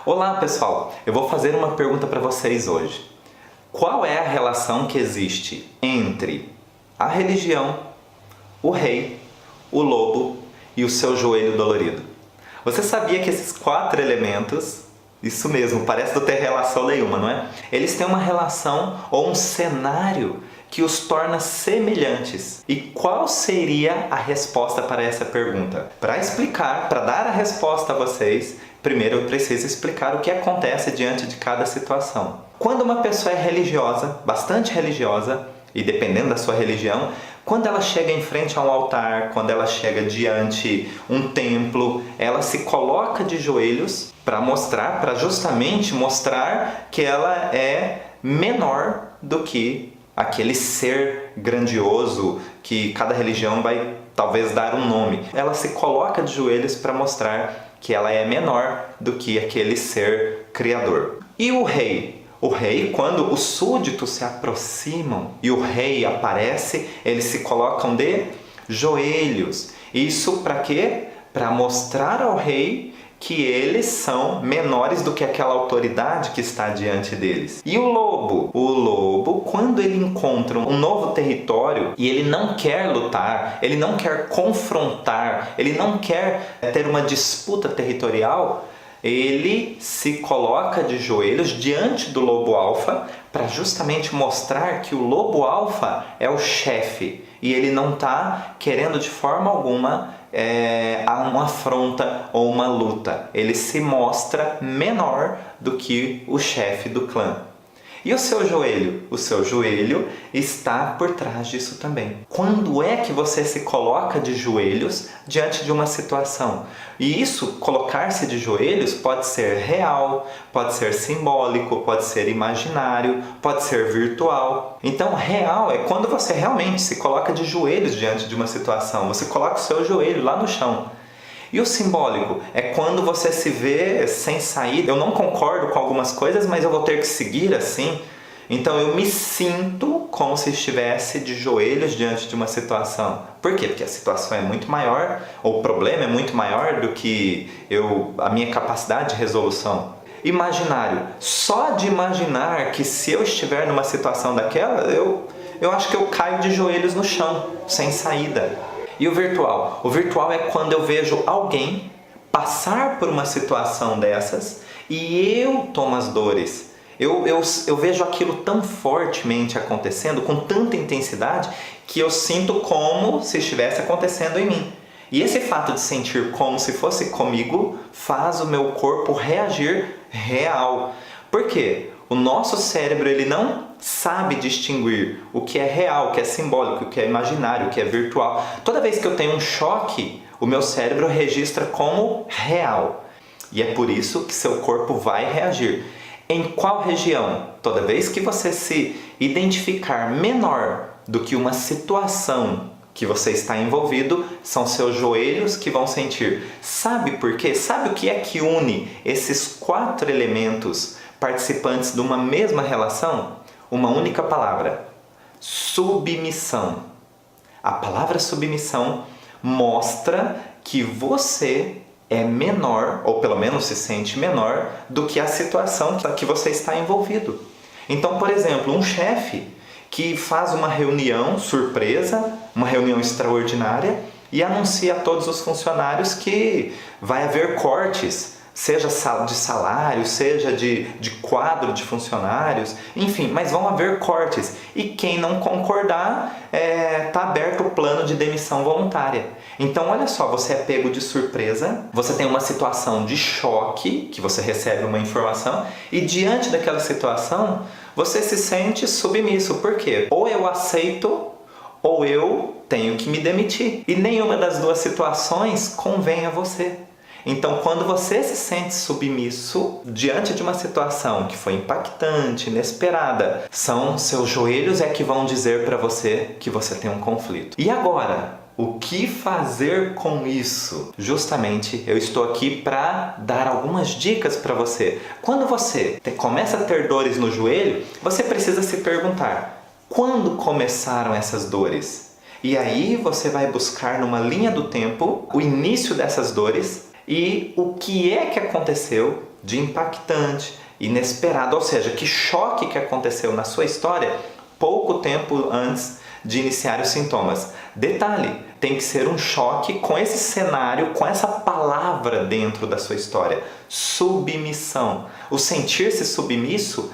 Olá pessoal, eu vou fazer uma pergunta para vocês hoje. Qual é a relação que existe entre a religião, o rei, o lobo e o seu joelho dolorido? Você sabia que esses 4 elementos, isso mesmo, parece não ter relação nenhuma, não é? Eles têm uma relação ou um cenário que os torna semelhantes. E qual seria a resposta para essa pergunta? Para explicar, para dar a resposta a vocês, primeiro eu preciso explicar o que acontece diante de cada situação. Quando uma pessoa é religiosa, bastante religiosa, e dependendo da sua religião, quando ela chega em frente a um altar, quando ela chega diante um templo, ela se coloca de joelhos para justamente mostrar que ela é menor do que aquele ser grandioso que cada religião vai talvez dar um nome. Ela se coloca de joelhos para mostrar que ela é menor do que aquele ser criador. E o rei? O rei, quando os súditos se aproximam e o rei aparece, eles se colocam de joelhos. Isso para quê? Para mostrar ao rei que eles são menores do que aquela autoridade que está diante deles. E o lobo? O lobo, quando ele encontra um novo território e ele não quer lutar, ele não quer confrontar, ele não quer ter uma disputa territorial, ele se coloca de joelhos diante do lobo alfa para justamente mostrar que o lobo alfa é o chefe e ele não está querendo de forma alguma uma afronta ou uma luta. Ele se mostra menor do que o chefe do clã. E o seu joelho? O seu joelho está por trás disso também. Quando é que você se coloca de joelhos diante de uma situação? E isso, colocar-se de joelhos, pode ser real, pode ser simbólico, pode ser imaginário, pode ser virtual. Então, real é quando você realmente se coloca de joelhos diante de uma situação. Você coloca o seu joelho lá no chão. E o simbólico é quando você se vê sem saída. Eu não concordo com algumas coisas, mas eu vou ter que seguir assim. Então eu me sinto como se estivesse de joelhos diante de uma situação. Por quê? Porque a situação é muito maior, ou o problema é muito maior do que a minha capacidade de resolução. Imaginário. Só de imaginar que se eu estiver numa situação daquela, eu acho que eu caio de joelhos no chão, sem saída. E o virtual? O virtual é quando eu vejo alguém passar por uma situação dessas e eu tomo as dores. Eu vejo aquilo tão fortemente acontecendo, com tanta intensidade, que eu sinto como se estivesse acontecendo em mim. E esse fato de sentir como se fosse comigo faz o meu corpo reagir real. Por quê? O nosso cérebro ele não sabe distinguir o que é real, o que é simbólico, o que é imaginário, o que é virtual. Toda vez que eu tenho um choque, o meu cérebro registra como real. E é por isso que seu corpo vai reagir. Em qual região? Toda vez que você se identificar menor do que uma situação que você está envolvido, são seus joelhos que vão sentir. Sabe por quê? Sabe o que é que une esses 4 elementos participantes de uma mesma relação? Uma única palavra: submissão. A palavra submissão mostra que você é menor, ou pelo menos se sente menor, do que a situação que você está envolvido. Então, por exemplo, um chefe que faz uma reunião surpresa, uma reunião extraordinária, e anuncia a todos os funcionários que vai haver cortes, seja de salário, seja de quadro de funcionários, enfim, mas vão haver cortes. E quem não concordar, está aberto o plano de demissão voluntária. Então, olha só, você é pego de surpresa, você tem uma situação de choque, que você recebe uma informação, e diante daquela situação, você se sente submisso. Por quê? Ou eu aceito, ou eu tenho que me demitir. E nenhuma das duas situações convém a você. Então, quando você se sente submisso diante de uma situação que foi impactante, inesperada, são seus joelhos que vão dizer para você que você tem um conflito. E agora, o que fazer com isso? Justamente, eu estou aqui para dar algumas dicas para você. Quando você começa a ter dores no joelho, você precisa se perguntar: quando começaram essas dores? E aí você vai buscar numa linha do tempo o início dessas dores e o que é que aconteceu de impactante, inesperado, ou seja, que choque que aconteceu na sua história pouco tempo antes de iniciar os sintomas. Detalhe, tem que ser um choque com esse cenário, com essa palavra dentro da sua história. Submissão. O sentir-se submisso,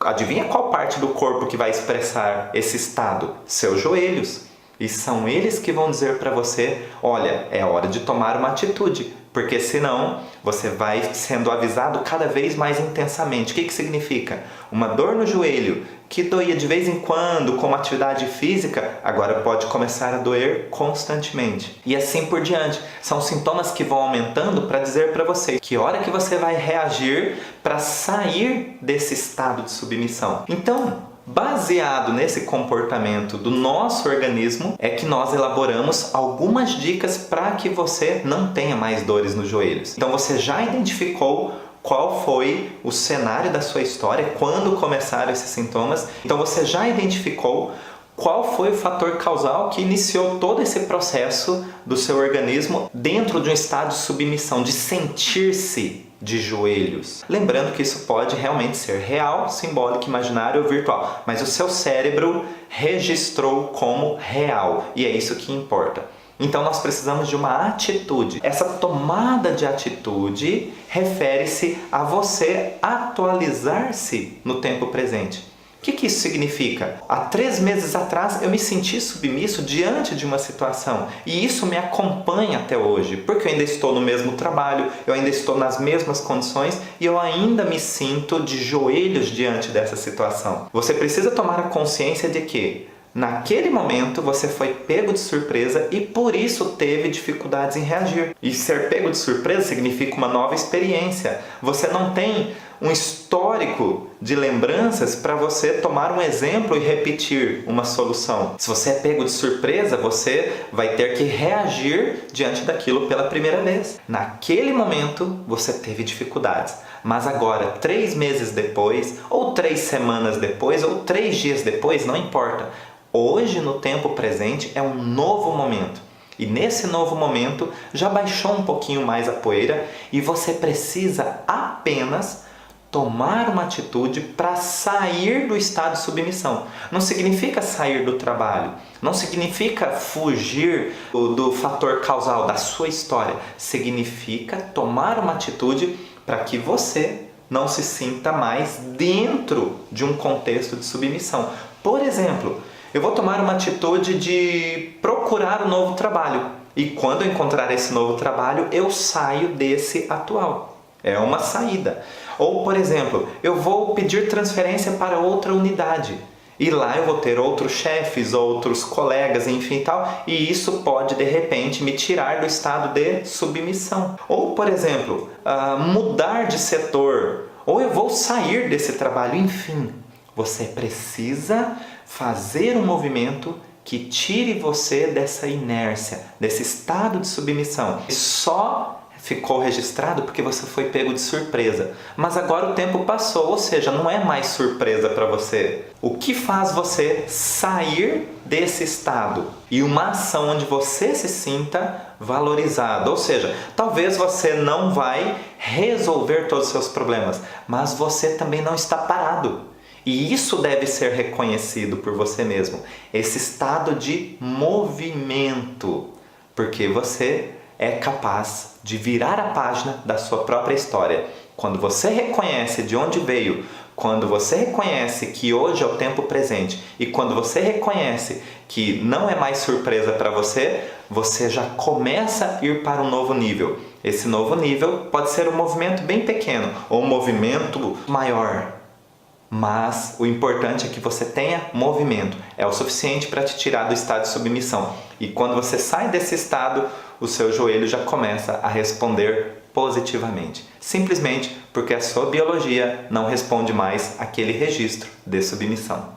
adivinha qual parte do corpo que vai expressar esse estado? Seus joelhos. E são eles que vão dizer para você, olha, é hora de tomar uma atitude, porque senão você vai sendo avisado cada vez mais intensamente. O que significa? Uma dor no joelho que doía de vez em quando com uma atividade física, agora pode começar a doer constantemente. E assim por diante. São sintomas que vão aumentando para dizer para você que hora que você vai reagir para sair desse estado de submissão. Então, baseado nesse comportamento do nosso organismo, é que nós elaboramos algumas dicas para que você não tenha mais dores nos joelhos. Então você já identificou qual foi o cenário da sua história, quando começaram esses sintomas. Então você já identificou qual foi o fator causal que iniciou todo esse processo do seu organismo dentro de um estado de submissão, de sentir-se de joelhos. Lembrando que isso pode realmente ser real, simbólico, imaginário ou virtual, mas o seu cérebro registrou como real e é isso que importa. Então nós precisamos de uma atitude. Essa tomada de atitude refere-se a você atualizar-se no tempo presente. O que isso significa? Há 3 meses atrás eu me senti submisso diante de uma situação e isso me acompanha até hoje, porque eu ainda estou no mesmo trabalho, eu ainda estou nas mesmas condições e eu ainda me sinto de joelhos diante dessa situação. Você precisa tomar a consciência de que naquele momento você foi pego de surpresa e por isso teve dificuldades em reagir. E ser pego de surpresa significa uma nova experiência. Você não tem um histórico de lembranças para você tomar um exemplo e repetir uma solução. Se você é pego de surpresa, você vai ter que reagir diante daquilo pela primeira vez. Naquele momento você teve dificuldades, mas agora, 3 meses depois, ou 3 semanas depois, ou 3 dias depois, não importa. Hoje, no tempo presente, é um novo momento. E nesse novo momento, já baixou um pouquinho mais a poeira e você precisa apenas tomar uma atitude para sair do estado de submissão. Não significa sair do trabalho, não significa fugir do fator causal da sua história. Significa tomar uma atitude para que você não se sinta mais dentro de um contexto de submissão. Por exemplo, eu vou tomar uma atitude de procurar um novo trabalho. E quando eu encontrar esse novo trabalho, eu saio desse atual. É uma saída. Ou, por exemplo, eu vou pedir transferência para outra unidade. E lá eu vou ter outros chefes, outros colegas, enfim tal. E isso pode, de repente, me tirar do estado de submissão. Ou, por exemplo, mudar de setor. Ou eu vou sair desse trabalho, enfim. Você precisa fazer um movimento que tire você dessa inércia, desse estado de submissão. E só ficou registrado porque você foi pego de surpresa. Mas agora o tempo passou, ou seja, não é mais surpresa para você. O que faz você sair desse estado? E uma ação onde você se sinta valorizado. Ou seja, talvez você não vai resolver todos os seus problemas, mas você também não está parado. E isso deve ser reconhecido por você mesmo. Esse estado de movimento. Porque você é capaz de virar a página da sua própria história. Quando você reconhece de onde veio, quando você reconhece que hoje é o tempo presente e quando você reconhece que não é mais surpresa para você, você já começa a ir para um novo nível. Esse novo nível pode ser um movimento bem pequeno ou um movimento maior. Mas o importante é que você tenha movimento. É o suficiente para te tirar do estado de submissão. E quando você sai desse estado, o seu joelho já começa a responder positivamente. Simplesmente porque a sua biologia não responde mais àquele registro de submissão.